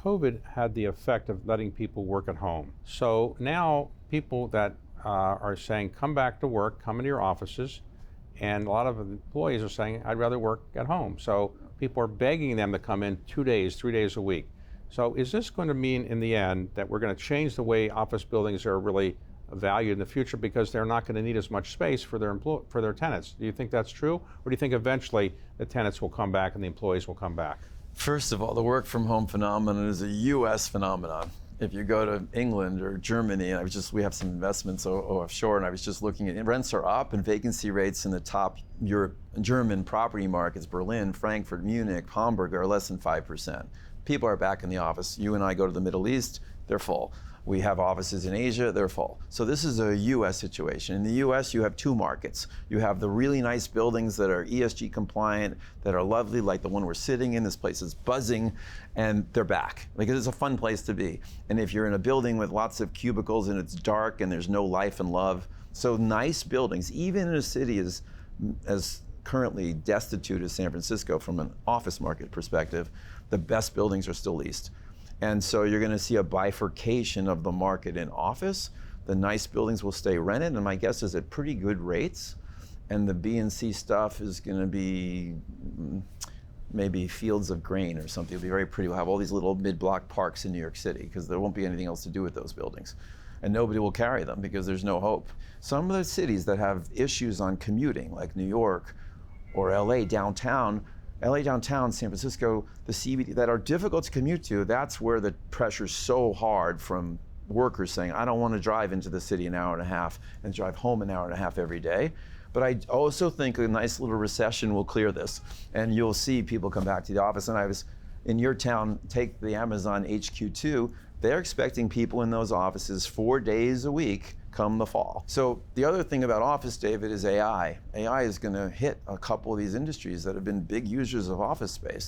COVID had the effect of letting people work at home. So now people that are saying, come back to work, come into your offices, and a lot of employees are saying, I'd rather work at home. So people are begging them to come in 2 days, 3 days a week. So is this going to mean in the end that we're going to change the way office buildings are really valued in the future because they're not going to need as much space for their tenants? Do you think that's true? Or do you think eventually the tenants will come back and the employees will come back? First of all, the work from home phenomenon is a US phenomenon. If you go to England or Germany, and we have some investments offshore, and I was just looking at rents are up and vacancy rates in the top German property markets, Berlin, Frankfurt, Munich, Hamburg, are less than 5%. People are back in the office. You and I go to the Middle East, they're full. We have offices in Asia, they're full. So this is a US situation. In the US, you have two markets. You have the really nice buildings that are ESG compliant, that are lovely, like the one we're sitting in. This place is buzzing, and they're back. Like, it's a fun place to be. And if you're in a building with lots of cubicles and it's dark and there's no life and love, so nice buildings, even in a city as currently destitute as San Francisco from an office market perspective, the best buildings are still leased. And so you're going to see a bifurcation of the market in office. The nice buildings will stay rented, and my guess is at pretty good rates. And the B and C stuff is going to be maybe fields of grain or something. It'll be very pretty. We'll have all these little mid-block parks in New York City because there won't be anything else to do with those buildings. And nobody will carry them because there's no hope. Some of the cities that have issues on commuting, like New York or LA downtown, San Francisco, the CBD, that are difficult to commute to, that's where the pressure's so hard from workers saying, I don't want to drive into the city an hour and a half and drive home an hour and a half every day. But I also think a nice little recession will clear this, and you'll see people come back to the office. And I was in your town, take the Amazon HQ2, they're expecting people in those offices 4 days a week come the fall. So the other thing about office, David, is AI. AI is going to hit a couple of these industries that have been big users of office space.